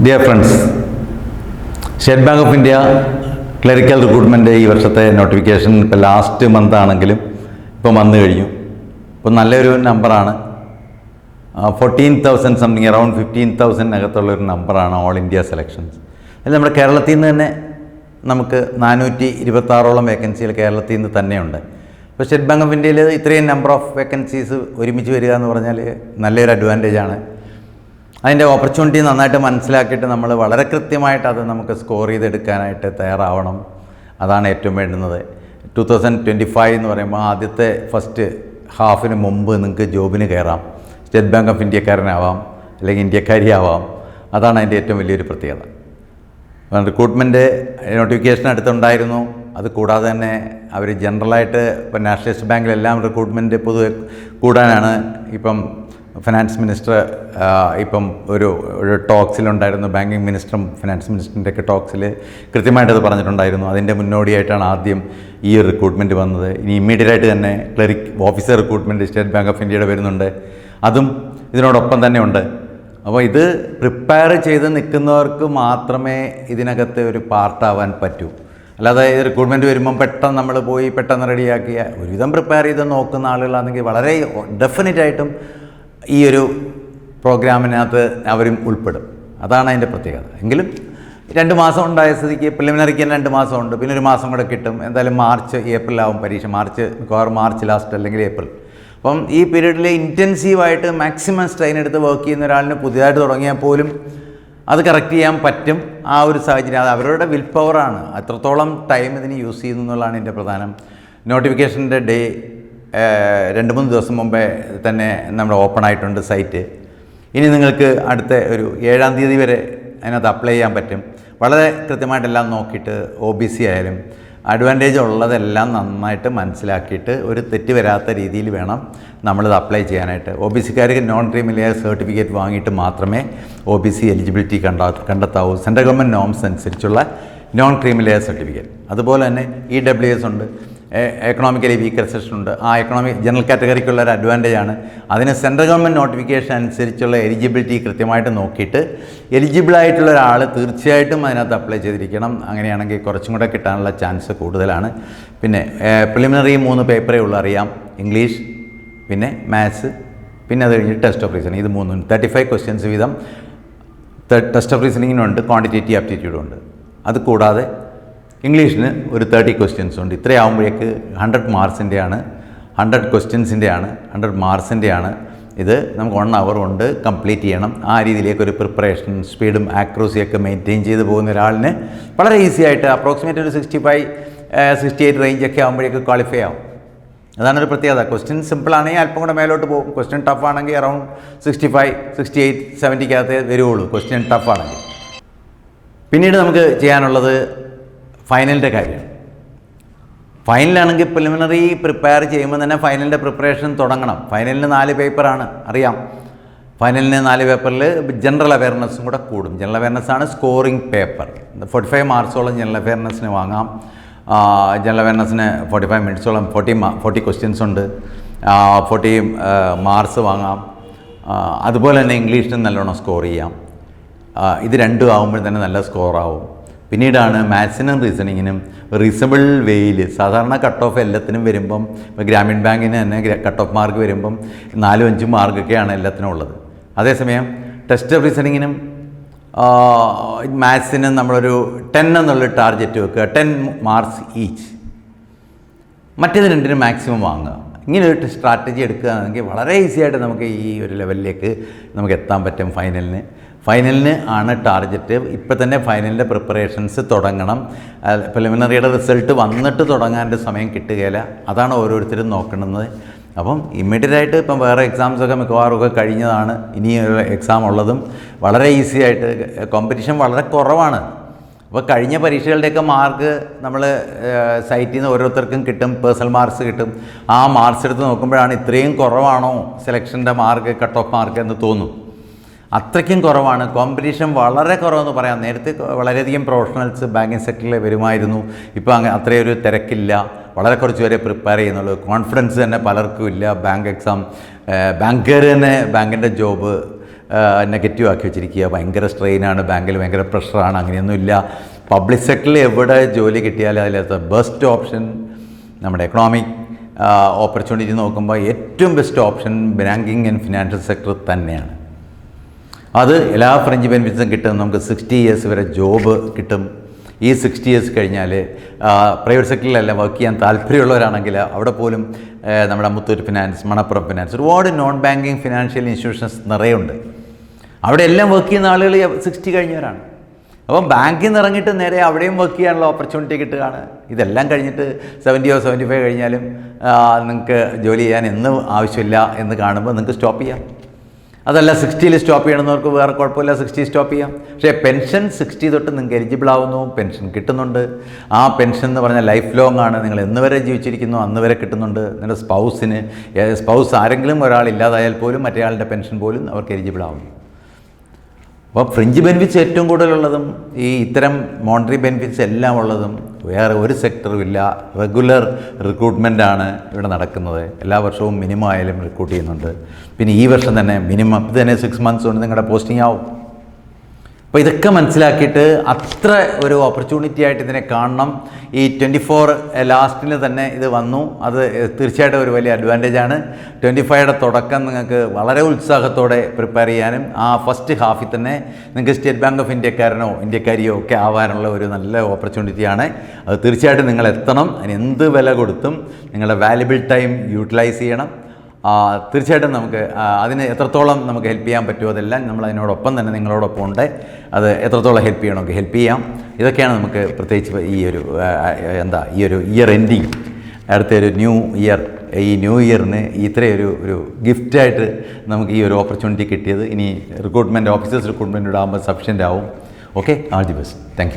Dear friends, state bank of India clerical recruitment ഈ വർഷത്തെ notification ഇപ്പോൾ ലാസ്റ്റ് മന്ത് ആണെങ്കിലും ഇപ്പം വന്നു കഴിഞ്ഞു. ഇപ്പോൾ നല്ലൊരു നമ്പറാണ്. 14,000 സംതിങ്, അറൗണ്ട് 15,000 അകത്തുള്ളൊരു നമ്പറാണ് ഓൾ ഇന്ത്യ സെലക്ഷൻസ്. അതിൽ നമ്മുടെ കേരളത്തിൽ നിന്ന് തന്നെ നമുക്ക് 426ഓളം വേക്കൻസികൾ കേരളത്തിൽ നിന്ന് തന്നെയുണ്ട്. ഇപ്പോൾ സ്റ്റേറ്റ് ബാങ്ക് ഓഫ് ഇന്ത്യയിൽ ഇത്രയും നമ്പർ ഓഫ് വേക്കൻസീസ് ഒരുമിച്ച് വരിക എന്ന് പറഞ്ഞാൽ നല്ലൊരു അഡ്വാൻറ്റേജാണ്. അതിൻ്റെ ഓപ്പർച്യൂണിറ്റി നന്നായിട്ട് മനസ്സിലാക്കിയിട്ട് നമ്മൾ വളരെ കൃത്യമായിട്ട് അത് നമുക്ക് സ്കോർ ചെയ്തെടുക്കാനായിട്ട് തയ്യാറാവണം. അതാണ് ഏറ്റവും വേണ്ടുന്നത്. 2025 എന്ന് പറയുമ്പോൾ ആദ്യത്തെ ഫസ്റ്റ് ഹാഫിന് മുമ്പ് നിങ്ങൾക്ക് ജോബിന് കയറാം. സ്റ്റേറ്റ് ബാങ്ക് ഓഫ് ഇന്ത്യക്കാരനാവാം, അല്ലെങ്കിൽ ഇന്ത്യക്കാരിയാവാം. അതാണ് അതിൻ്റെ ഏറ്റവും വലിയൊരു പ്രത്യേകത. റിക്രൂട്ട്മെൻറ്റ് നോട്ടിഫിക്കേഷൻ അടുത്തുണ്ടായിരുന്നു. അത് കൂടാതെ തന്നെ അവർ ജനറലായിട്ട് ഇപ്പം നാഷണലിസ്റ്റ് ബാങ്കിലെല്ലാം റിക്രൂട്ട്മെൻറ്റ് പൊതുവെ കൂടാനാണ് ഇപ്പം ഫിനാൻസ് മിനിസ്റ്റർ ഇപ്പം ഒരു ടോക്സിലുണ്ടായിരുന്നു. ബാങ്കിങ് മിനിസ്റ്ററും ഫിനാൻസ് മിനിസ്റ്ററിൻ്റെയൊക്കെ ടോക്സിൽ കൃത്യമായിട്ടത് പറഞ്ഞിട്ടുണ്ടായിരുന്നു. അതിൻ്റെ മുന്നോടിയായിട്ടാണ് ആദ്യം ഈ റിക്രൂട്ട്മെൻറ്റ് വന്നത്. ഇനി ഇമ്മീഡിയറ്റായിട്ട് തന്നെ officer recruitment state bank of ഇന്ത്യയുടെ വരുന്നുണ്ട്. അതും ഇതിനോടൊപ്പം തന്നെ ഉണ്ട്. അപ്പോൾ ഇത് പ്രിപ്പയർ ചെയ്ത് നിൽക്കുന്നവർക്ക് മാത്രമേ ഇതിനകത്ത് ഒരു പാർട്ടാവാൻ പറ്റൂ. അല്ലാതെ ഈ റിക്രൂട്ട്മെൻറ്റ് വരുമ്പം പെട്ടെന്ന് നമ്മൾ പോയി പെട്ടെന്ന് റെഡിയാക്കിയ ഒരുവിധം പ്രിപ്പയർ ചെയ്ത് നോക്കുന്ന ആളുകളാണെങ്കിൽ വളരെ ഡെഫിനറ്റായിട്ടും ഈ ഒരു പ്രോഗ്രാമിനകത്ത് അവരും ഉൾപ്പെടും. അതാണ് അതിൻ്റെ പ്രത്യേകത. എങ്കിലും 2 മാസം ഉണ്ടായ സ്ഥിതിക്ക് പ്രിലിമിനറിക്ക് തന്നെ 2 മാസമുണ്ട്. പിന്നെ 1 മാസം കൂടെ കിട്ടും. എന്തായാലും ഏപ്രിലാവും പരീക്ഷ. മിക്കവാറും മാർച്ച് ലാസ്റ്റ് അല്ലെങ്കിൽ ഏപ്രിൽ. അപ്പം ഈ പീരീഡിൽ ഇൻറ്റൻസീവായിട്ട് മാക്സിമം സ്ട്രെയിൻ എടുത്ത് വർക്ക് ചെയ്യുന്ന ഒരാളിന് പുതിയതായിട്ട് തുടങ്ങിയാൽ പോലും അത് കറക്റ്റ് ചെയ്യാൻ പറ്റും. ആ ഒരു സാഹചര്യം അത് അവരുടെ വിൽ പവറാണ്. എത്രത്തോളം ടൈം ഇതിന് യൂസ് ചെയ്യുന്നു എന്നുള്ളതാണ് എൻ്റെ പ്രധാനം. നോട്ടിഫിക്കേഷൻ്റെ ഡേ 2-3 ദിവസം മുമ്പേ തന്നെ നമ്മുടെ ഓപ്പൺ ആയിട്ടുണ്ട് സൈറ്റ്. ഇനി നിങ്ങൾക്ക് അടുത്ത ഒരു 7-ാം തീയതി വരെ അതിനകത്ത് അപ്ലൈ ചെയ്യാൻ പറ്റും. വളരെ കൃത്യമായിട്ടെല്ലാം നോക്കിയിട്ട് OBC ആയാലും അഡ്വാൻറ്റേജ് ഉള്ളതെല്ലാം നന്നായിട്ട് മനസ്സിലാക്കിയിട്ട് ഒരു തെറ്റ് വരാത്ത രീതിയിൽ വേണം നമ്മളിത് അപ്ലൈ ചെയ്യാനായിട്ട്. OBCക്കാർക്ക് നോൺ ക്രീമി ലെയർ സർട്ടിഫിക്കറ്റ് വാങ്ങിയിട്ട് മാത്രമേ OBC എലിജിബിലിറ്റി കണ്ടെത്താവൂ. സെൻട്രൽ ഗവൺമെൻറ് നോംസ് അനുസരിച്ചുള്ള നോൺ ക്രീമി ലെയർ സർട്ടിഫിക്കറ്റ്. അതുപോലെ തന്നെ EWS ഉണ്ട്, എക്കണോമിക്കലി വീക്കർ സെക്ഷൻ ഉണ്ട്. ആ ജനറൽ കാറ്റഗറിക്കുള്ള ഒരു അഡ്വാൻറ്റേജാണ്. അതിന് സെൻട്രൽ ഗവൺമെൻറ് നോട്ടിഫിക്കേഷൻ അനുസരിച്ചുള്ള എലിജിബിലിറ്റി കൃത്യമായിട്ട് നോക്കിയിട്ട് എലിജിബിളായിട്ടുള്ള ഒരാൾ തീർച്ചയായിട്ടും അതിനകത്ത് അപ്ലൈ ചെയ്തിരിക്കണം. അങ്ങനെയാണെങ്കിൽ കുറച്ചും കൂടെ കിട്ടാനുള്ള ചാൻസ് കൂടുതലാണ്. പിന്നെ പ്രിലിമിനറി 3 പേപ്പറേ ഉള്ളൂ, അറിയാം. ഇംഗ്ലീഷ്, പിന്നെ മാത്സ്, പിന്നെ അത് കഴിഞ്ഞിട്ട് ടെസ്റ്റ് ഓഫ് റീസണിങ്. ഇത് 3 35 ക്വസ്റ്റ്യൻസ് വീതം ടെസ്റ്റ് ഓഫ് റീസണിങ്ങിനുണ്ട്, ക്വാണ്ടിറ്റേറ്റീവ് ആപ്റ്റിറ്റ്യൂഡും ഉണ്ട്. അത് കൂടാതെ ഇംഗ്ലീഷിന് ഒരു 30 ക്വസ്റ്റ്യൻസ് ഉണ്ട്. ഇത്രയാകുമ്പോഴേക്ക് 100 മാർക്സിൻ്റെയാണ്, 100 ക്വസ്റ്റ്യൻസിൻ്റെയാണ്, 100 മാർക്സിൻ്റെയാണ്. ഇത് നമുക്ക് 1 അവർ കൊണ്ട് കംപ്ലീറ്റ് ചെയ്യണം. ആ രീതിയിലേക്ക് ഒരു പ്രിപ്പറേഷൻ സ്പീഡും ആക്യുറസിയൊക്കെ മെയിൻറ്റെയിൻ ചെയ്ത് പോകുന്ന ഒരാളിന് വളരെ ഈസി ആയിട്ട് അപ്രോക്സിമേറ്റ് ഒരു 65-68 റേഞ്ചൊക്കെ ആകുമ്പോഴേക്ക് ക്വാളിഫൈ ആവും. അതാണൊരു പ്രത്യേകത. ക്വസ്റ്റ്യൻ സിമ്പിളാണെങ്കിൽ അല്പം കൂടെ മേലോട്ട് പോകും. ക്വസ്റ്റ്യൻ ടഫ് ആണെങ്കിൽ അറൗണ്ട് 65, 68, 70 വരുവുള്ളൂ ക്വസ്റ്റ്യൻ ടഫ് ആണെങ്കിൽ. പിന്നീട് നമുക്ക് ചെയ്യാനുള്ളത് ഫൈനലിൻ്റെ കാര്യമാണ്. ഫൈനലാണെങ്കിൽ പ്രിലിമിനറി പ്രിപ്പയർ ചെയ്യുമ്പോൾ തന്നെ ഫൈനലിൻ്റെ പ്രിപ്പറേഷൻ തുടങ്ങണം. ഫൈനലിന് 4 പേപ്പറാണ്, അറിയാം. ഫൈനലിന് 4 പേപ്പറിൽ ജനറൽ അവയർനെസ്സും കൂടെ കൂടും. ജനറൽ അവയർനെസ്സാണ് സ്കോറിംഗ് പേപ്പർ. 45 മാർക്സോളം ജനറൽ അവയർനെസ്സിന് വാങ്ങാം. ജനറൽ അവയർനെസ്സിന് 45 മിനിറ്റ്സോളം 40 ക്വസ്റ്റ്യൻസ് ഉണ്ട്. 40 മാർക്സ് വാങ്ങാം. അതുപോലെ തന്നെ ഇംഗ്ലീഷിനും നല്ലോണം സ്കോർ ചെയ്യാം. ഇത് രണ്ടും ആകുമ്പോൾ തന്നെ നല്ല സ്കോറാവും. പിന്നീടാണ് മാത്സിനും റീസണിങ്ങിനും റീസണബിൾ വേയിൽ സാധാരണ കട്ട് ഓഫ് എല്ലാത്തിനും വരുമ്പം, ഇപ്പോൾ ഗ്രാമീൺ ബാങ്കിന് തന്നെ കട്ട് ഓഫ് മാർക്ക് വരുമ്പം 4-5 മാർക്കൊക്കെയാണ് എല്ലാത്തിനും ഉള്ളത്. അതേസമയം ടെസ്റ്റ് ഓഫ് റീസണിങ്ങിനും മാത്സിനും നമ്മളൊരു 10 എന്നുള്ള ടാർഗറ്റ് വെക്കുക, 10 മാർക്സ് ഈച്ച്. മറ്റേത് രണ്ടിനും മാക്സിമം വാങ്ങുക. ഇങ്ങനെ ഒരു സ്ട്രാറ്റജി എടുക്കുകയാണെങ്കിൽ വളരെ ഈസി ആയിട്ട് നമുക്ക് ഈ ഒരു ലെവലിലേക്ക് നമുക്ക് എത്താൻ പറ്റും. ഫൈനലിന് ആണ് ടാർഗറ്റ്. ഇപ്പം തന്നെ ഫൈനലിൻ്റെ പ്രിപ്പറേഷൻസ് തുടങ്ങണം. പ്രിലിമിനറിയുടെ റിസൾട്ട് വന്നിട്ട് തുടങ്ങാൻ്റെ സമയം കിട്ടുകയില്ല. അതാണ് ഓരോരുത്തരും നോക്കുന്നത്. അപ്പം ഇമ്മീഡിയറ്റായിട്ട് ഇപ്പം വേറെ എക്സാംസൊക്കെ മിക്കവാറുമൊക്കെ കഴിഞ്ഞതാണ്. ഇനി എക്സാം ഉള്ളതും വളരെ ഈസി ആയിട്ട്, കോമ്പറ്റീഷൻ വളരെ കുറവാണ്. അപ്പോൾ കഴിഞ്ഞ പരീക്ഷകളുടെയൊക്കെ മാർക്ക് നമ്മൾ സൈറ്റിൽ നിന്ന് ഓരോരുത്തർക്കും കിട്ടും, പേഴ്സണൽ മാർക്സ് കിട്ടും. ആ മാർക്സ് എടുത്ത് നോക്കുമ്പോഴാണ് ഇത്രയും കുറവാണോ സെലക്ഷൻ്റെ മാർക്ക്, കട്ട് ഓഫ് മാർക്ക് എന്ന് തോന്നും. അത്രയ്ക്കും കുറവാണ്. കോമ്പറ്റീഷൻ വളരെ കുറവെന്ന് പറയാം. നേരത്തെ വളരെയധികം പ്രൊഫഷണൽസ് ബാങ്കിങ് സെക്ടറിൽ വരുമായിരുന്നു. ഇപ്പോൾ അത്രയൊരു തിരക്കില്ല. വളരെ കുറച്ച് പേരെ പ്രിപ്പയർ ചെയ്യുന്നുള്ളൂ. കോൺഫിഡൻസ് തന്നെ പലർക്കും ഇല്ല. ബാങ്ക് എക്സാം, ബാങ്കുകാർ തന്നെ ബാങ്കിൻ്റെ ജോബ് നെഗറ്റീവ് ആക്കി വെച്ചിരിക്കുക. ഭയങ്കര സ്ട്രെയിനാണ്, ബാങ്കിൽ ഭയങ്കര പ്രഷറാണ്, അങ്ങനെയൊന്നുമില്ല. പബ്ലിക് സെക്ടറിൽ എവിടെ ജോലി കിട്ടിയാലും അതിലകത്ത് ബെസ്റ്റ് ഓപ്ഷൻ നമ്മുടെ എക്കണോമിക് ഓപ്പർച്യൂണിറ്റി നോക്കുമ്പോൾ ഏറ്റവും best option banking and financial sector തന്നെയാണ്. അത് എല്ലാ ഫ്രഞ്ച് ബെനിഫിറ്റ്സും കിട്ടും. നമുക്ക് 60 ഇയേഴ്സ് വരെ ജോബ് കിട്ടും. ഈ 60 ഇയേഴ്സ് കഴിഞ്ഞാൽ പ്രൈവറ്റ് സെക്ടറിലല്ല വർക്ക് ചെയ്യാൻ താല്പര്യമുള്ളവരാണെങ്കിൽ അവിടെ പോലും നമ്മുടെ മുത്തൂറ്റ് ഫിനാൻസ്, മണപ്പുറം ഫിനാൻസ്, ഒരുപാട് നോൺ ബാങ്കിങ് ഫിനാൻഷ്യൽ ഇൻസ്റ്റിറ്റ്യൂഷൻസ് നിറയുണ്ട്. അവിടെ എല്ലാം വർക്ക് ചെയ്യുന്ന ആളുകൾ 60 കഴിഞ്ഞവരാണ്. അപ്പം ബാങ്കിൽ നിന്ന് ഇറങ്ങിയിട്ട് നേരെ അവിടെയും വർക്ക് ചെയ്യാനുള്ള ഓപ്പർച്യൂണിറ്റി കിട്ടുകയാണ്. ഇതെല്ലാം കഴിഞ്ഞിട്ട് 70 or 75 കഴിഞ്ഞാലും നിങ്ങൾക്ക് ജോലി ചെയ്യാൻ എന്നും ആവശ്യമില്ല എന്ന് കാണുമ്പോൾ നിങ്ങൾക്ക് സ്റ്റോപ്പ് ചെയ്യാം. അതല്ല 60 സ്റ്റോപ്പ് ചെയ്യണമെന്നവർക്ക് വേറെ കുഴപ്പമില്ല, 60 സ്റ്റോപ്പ് ചെയ്യാം. പക്ഷേ പെൻഷൻ 60 തൊട്ട് നിങ്ങൾക്ക് എലിജിബിൾ ആവുന്നു, പെൻഷൻ കിട്ടുന്നുണ്ട്. ആ പെൻഷൻ എന്ന് പറഞ്ഞാൽ ലൈഫ് ലോങ് ആണ്. നിങ്ങൾ എന്ന് വരെ ജീവിച്ചിരിക്കുന്നു അന്ന് വരെ കിട്ടുന്നുണ്ട്. നിങ്ങളുടെ സ്പൗസ് ആരെങ്കിലും ഒരാൾ ഇല്ലാതായാൽ പോലും മറ്റേയാളുടെ പെൻഷൻ പോലും അവർക്ക് എലിജിബിൾ ആവുന്നു. അപ്പോൾ ഫ്രിഞ്ച് ബെനിഫിറ്റ്സ് ഏറ്റവും കൂടുതലുള്ളതും ഈ ഇത്തരം മോണിറ്ററി ബെനിഫിറ്റ്സ് എല്ലാം ഉള്ളതും വേറെ ഒരു സെക്ടറും ഇല്ല. റെഗുലർ റിക്രൂട്ട്മെൻറ്റാണ് ഇവിടെ നടക്കുന്നത്. എല്ലാ വർഷവും മിനിമം ആയാലും റിക്രൂട്ട് ചെയ്യുന്നുണ്ട്. പിന്നെ ഈ വർഷം തന്നെ മിനിമം ഇത് തന്നെ 6 months കൊണ്ട് നിങ്ങളുടെ പോസ്റ്റിംഗ് ആവും. അപ്പോൾ ഇതൊക്കെ മനസ്സിലാക്കിയിട്ട് അത്ര ഒരു ഓപ്പർച്യൂണിറ്റി ആയിട്ട് ഇതിനെ കാണണം. ഈ 24 ലാസ്റ്റിൽ തന്നെ ഇത് വന്നു. അത് തീർച്ചയായിട്ടും ഒരു വലിയ അഡ്വാൻറ്റേജാണ്. 25യുടെ തുടക്കം നിങ്ങൾക്ക് വളരെ ഉത്സാഹത്തോടെ പ്രിപ്പയർ ചെയ്യാനും ആ ഫസ്റ്റ് ഹാഫിൽ തന്നെ നിങ്ങൾക്ക് സ്റ്റേറ്റ് ബാങ്ക് ഓഫ് ഇന്ത്യക്കാരനോ ഇന്ത്യക്കാരിയോ ഒക്കെ ആവാനുള്ള ഒരു നല്ല ഓപ്പർച്യൂണിറ്റിയാണ്. അത് തീർച്ചയായിട്ടും നിങ്ങൾ എത്തണം. അതിന് എന്ത് വില കൊടുത്തും നിങ്ങളുടെ വാല്യുബിൾ ടൈം യൂട്ടിലൈസ് ചെയ്യണം. തീർച്ചയായിട്ടും നമുക്ക് അതിന് എത്രത്തോളം നമുക്ക് ഹെൽപ്പ് ചെയ്യാൻ പറ്റുമോ അതെല്ലാം നമ്മൾ അതിനോടൊപ്പം തന്നെ നിങ്ങളോടൊപ്പം ഉണ്ട്. അത് എത്രത്തോളം ഹെൽപ്പ് ചെയ്യണമെങ്കിൽ ഹെൽപ്പ് ചെയ്യാം. ഇതൊക്കെയാണ് നമുക്ക് പ്രത്യേകിച്ച് ഈ ഒരു ഇയർ എൻഡിങ്, അടുത്ത ഒരു ന്യൂ ഇയർ, ഈ ന്യൂ ഇയറിന് ഇത്രയൊരു ഗിഫ്റ്റായിട്ട് നമുക്ക് ഈ ഒരു ഓപ്പർച്യൂണിറ്റി കിട്ടിയത്. ഇനി ഓഫീസേഴ്സ് റിക്രൂട്ട്മെൻറ്റ് ആകുമ്പോൾ സഫിഷ്യൻ്റ് ആവും. Okay, all the best. Thank you.